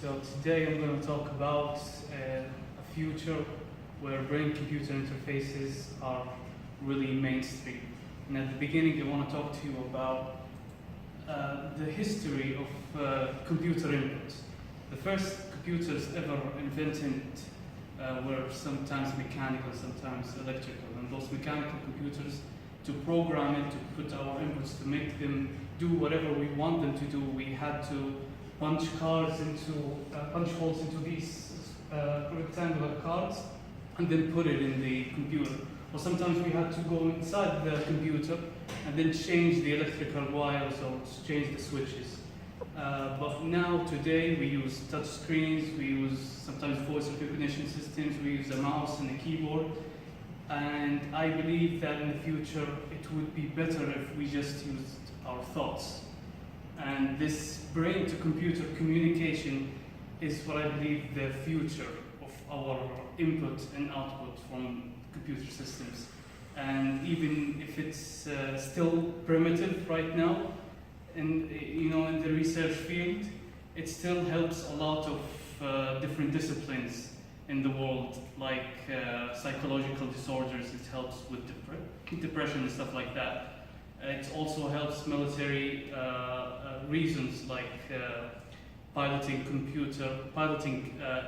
So today I'm going to talk about a future where brain-computer interfaces are really mainstream. And at the beginning I want to talk to you about the history of computer input. The first computers ever invented were sometimes mechanical, sometimes electrical. And those mechanical computers, to program it, to put our inputs, to make them do whatever we want them to do, we had to punch holes into these rectangular cards and then put it in the computer. Or sometimes we had to go inside the computer and then change the electrical wires or change the switches. But now, today, we use touch screens, we use sometimes voice recognition systems, we use a mouse and a keyboard. And I believe that in the future it would be better if we just used our thoughts. And this brain-to-computer communication is what I believe the future of our input and output from computer systems. And even if it's still primitive right now, in the research field, it still helps a lot of different disciplines in the world, like psychological disorders. It helps with depression and stuff like that. It also helps military reasons, like piloting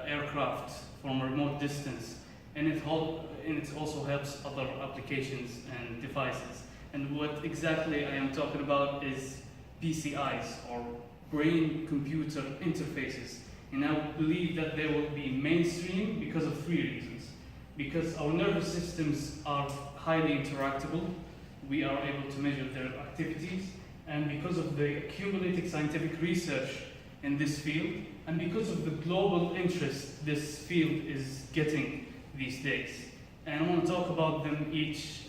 aircraft from a remote distance, and it also helps other applications and devices. And what exactly I am talking about is PCIs, or brain-computer interfaces. And I believe that they will be mainstream because of three reasons. Because our nervous systems are highly interactable, we are able to measure their activities, and because of the accumulated scientific research in this field, and because of the global interest this field is getting these days. And I want to talk about them each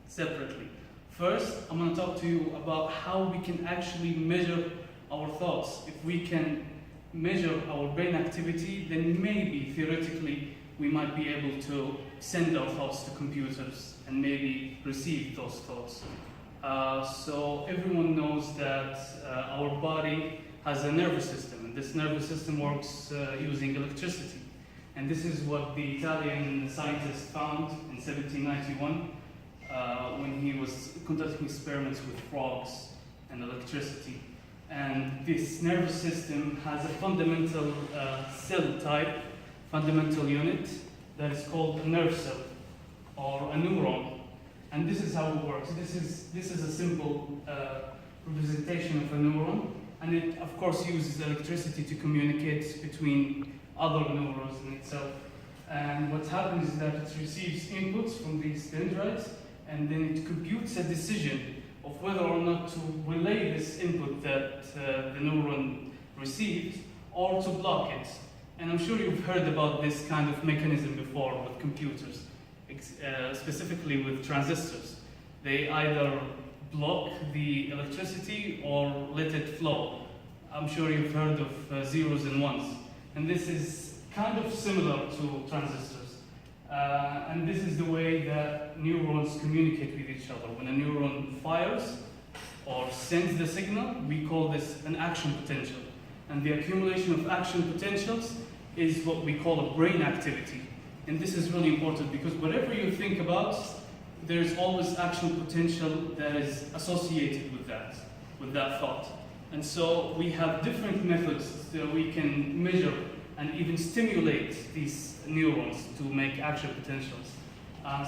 separately. First, I'm going to talk to you about how we can actually measure our thoughts. If we can measure our brain activity, then maybe, theoretically, we might be able to send our thoughts to computers and maybe receive those thoughts. So everyone knows that our body has a nervous system, and this nervous system works using electricity. And this is what the Italian scientist found in 1791 when he was conducting experiments with frogs and electricity. And this nervous system has a fundamental cell type, fundamental unit, that is called a nerve cell, or a neuron. And this is how it works. This is a simple representation of a neuron, and it, of course, uses electricity to communicate between other neurons in itself. And what happens is that it receives inputs from these dendrites, and then it computes a decision of whether or not to relay this input that the neuron received, or to block it. And I'm sure you've heard about this kind of mechanism before with computers, specifically with transistors. They either block the electricity or let it flow. I'm sure you've heard of zeros and ones. And this is kind of similar to transistors. And this is the way that neurons communicate with each other. When a neuron fires or sends the signal, we call this an action potential. And the accumulation of action potentials is what we call a brain activity. And this is really important because whatever you think about, there's always action potential that is associated with that thought. And so we have different methods that we can measure and even stimulate these neurons to make action potentials.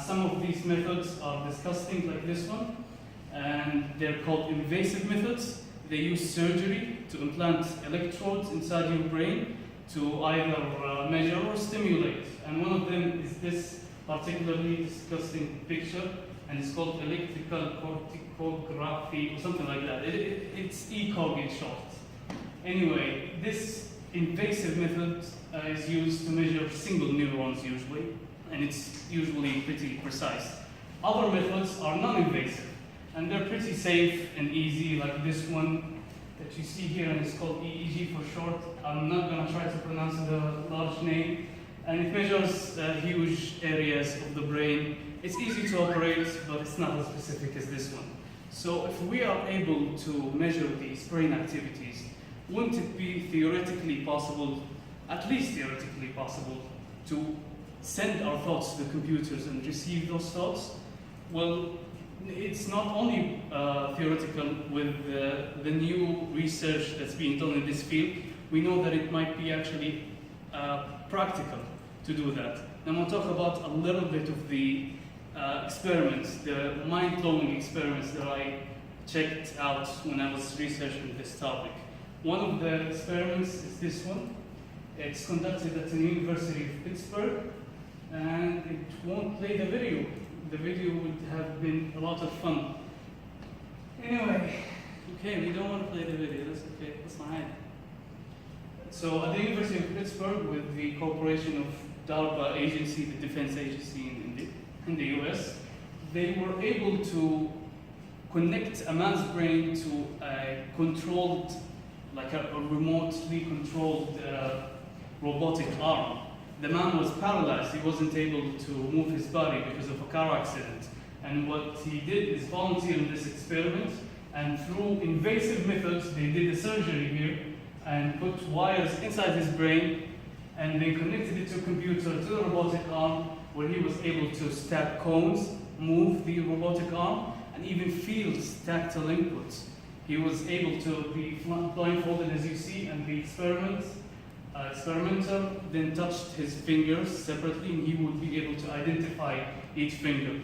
Some of these methods are disgusting, like this one, and they're called invasive methods. They use surgery to implant electrodes inside your brain to either measure or stimulate. And one of them is this particularly disgusting picture, and it's called electrical corticography or something like that. It's ECOG in short. Anyway, this invasive method is used to measure single neurons usually, and it's usually pretty precise. Other methods are non-invasive, and they're pretty safe and easy, like this one that you see here, and it's called EEG for short. I'm not going to try to pronounce the large name, and it measures huge areas of the brain. It's easy to operate, but it's not as specific as this one. So if we are able to measure these brain activities wouldn't it be theoretically possible, at least theoretically possible, to send our thoughts to the computers and receive those thoughts? Well, it's not only theoretical. With the new research that's being done in this field, we know that it might be actually practical to do that. And we'll talk about a little bit of the experiments, the mind-blowing experiments that I checked out when I was researching this topic. One of the experiments is this one. It's conducted at the University of Pittsburgh, and it won't play the video. The video would have been a lot of fun. Anyway, okay, we don't want to play the video, that's okay, that's fine. So at the University of Pittsburgh, with the cooperation of DARPA agency, the defense agency in the US, they were able to connect a man's brain to a controlled, like a remotely controlled robotic arm. The man was paralyzed. He wasn't able to move his body because of a car accident. And what he did is volunteer in this experiment, and through invasive methods, they did the surgery here and put wires inside his brain, and they connected it to a computer, to the robotic arm, where he was able to stack cones, move the robotic arm, and even feel tactile inputs. He was able to be blindfolded, as you see, and the experimenter then touched his fingers separately, and he would be able to identify each finger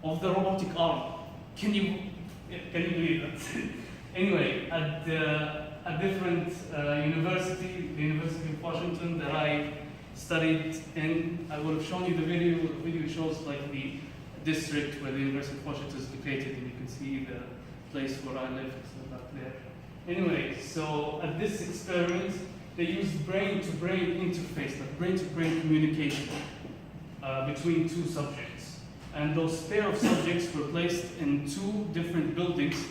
of the robotic arm. Can you believe that? Anyway, at a different university, the University of Washington, that I studied in, I would have shown you the video. The video shows like the district where the University of Washington is located, and you can see the place where I live. It's back there. Anyway, so at this experiment, they used brain-to-brain interface, like brain-to-brain communication between two subjects. And those pair of subjects were placed in two different buildings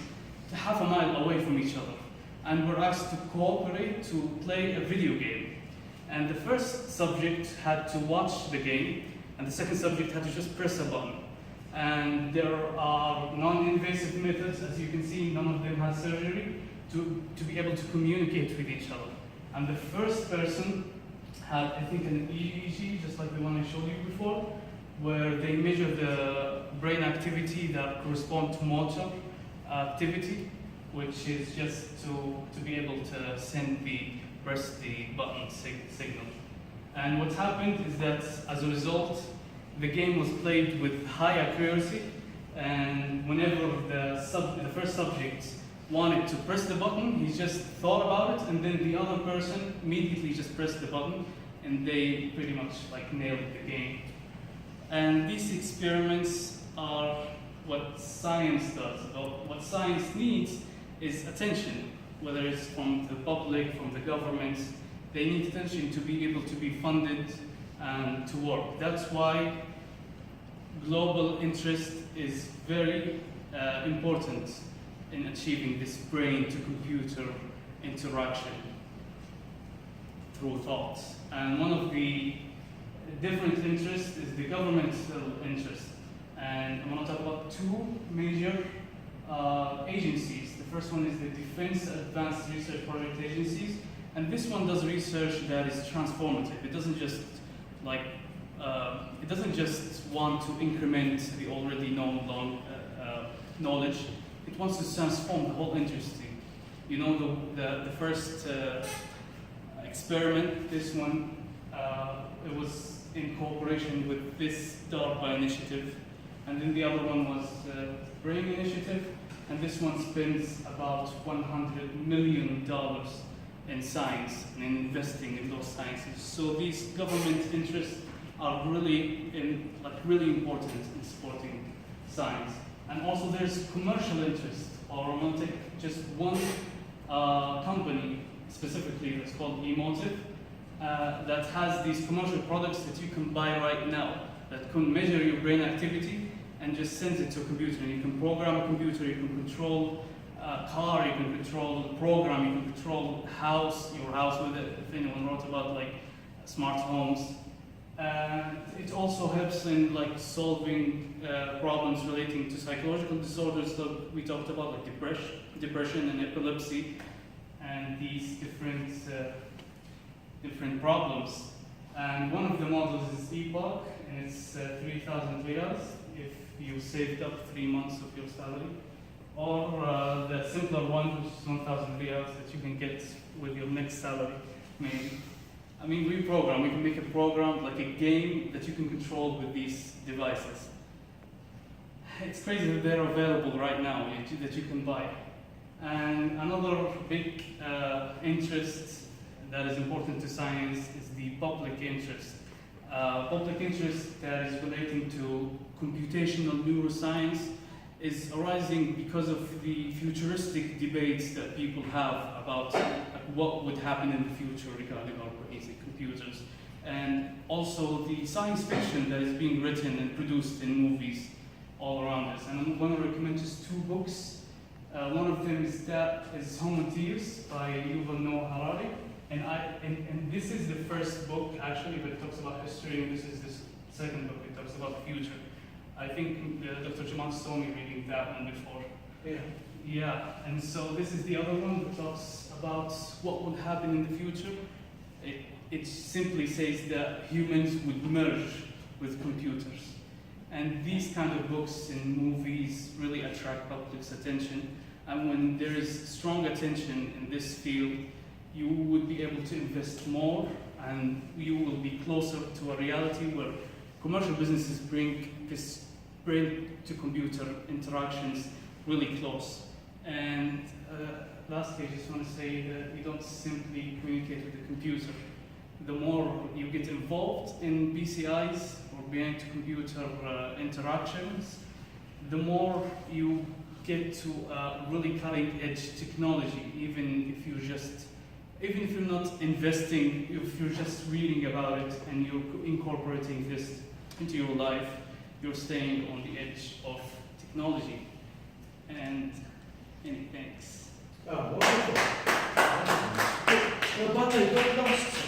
half a mile away from each other, and were asked to cooperate to play a video game. And the first subject had to watch the game, and the second subject had to just press a button. And there are non-invasive methods, as you can see, none of them had surgery, to be able to communicate with each other. And the first person had, I think, an EEG, just like the one I showed you before, where they measure the brain activity that corresponds to motor activity, which is just to be able to press the button signal. And what happened is that, as a result, the game was played with high accuracy, and whenever the first subject wanted to press the button, he just thought about it, and then the other person immediately just pressed the button, and they pretty much like nailed the game. And these experiments are what science does. What science needs is attention, whether it's from the public, from the government. They need attention to be able to be funded and to work. That's why global interest is very important in achieving this brain-to-computer interaction through thoughts. And one of the different interests is the governmental interest. And I'm going to talk about two major agencies. The first one is the Defense Advanced Research Project Agencies, and this one does research that is transformative. It doesn't just want to increment the already known knowledge. It wants to transform the whole industry. You know, the first experiment, this one, it was in cooperation with this DARPA initiative, and then the other one was the BRAIN initiative, and this one spends about $100 million in science and in investing in those sciences. So these government interests are really important in supporting science. And also there's commercial interest, or romantic, just one company specifically that's called Emotive, that has these commercial products that you can buy right now that can measure your brain activity and just sends it to a computer. And you can program a computer, you can control a car, you can control the program, you can control your house with it, if anyone wrote about like smart homes. It also helps in like solving problems relating to psychological disorders that we talked about, like depression and epilepsy. And these different problems. And one of the models is Epoch, and it's 3,000 riyals if you saved up 3 months of your salary. Or the simpler one, which is 1,000 riyals that you can get with your next salary, maybe. I mean, we can make a program, like a game that you can control with these devices. It's crazy that they're available right now, that you can buy. And another big interest that is important to science is the public interest. Public interest that is relating to computational neuroscience is arising because of the futuristic debates that people have about what would happen in the future regarding our basic computers. And also the science fiction that is being written and produced in movies all around us. And I'm going to recommend just 2 books. One of them is Homo Deus by Yuval Noah Harari. And this is the first book, actually, that talks about history, and this is the second book that talks about the future. I think Dr. Jamal saw me reading that one before. Yeah. Yeah, and so this is the other one that talks about what would happen in the future. It simply says that humans would merge with computers. And these kind of books and movies really attract public's attention. And when there is strong attention in this field, you would be able to invest more, and you will be closer to a reality where commercial businesses bring this brain-to-computer interactions really close. And lastly, I just want to say that you don't simply communicate with the computer. The more you get involved in BCIs, or brain-to-computer interactions, the more you get to really cutting-edge technology, even if you're not investing, if you're just reading about it and you're incorporating this into your life, you're staying on the edge of technology. And many thanks. Oh, wonderful. Well, but don't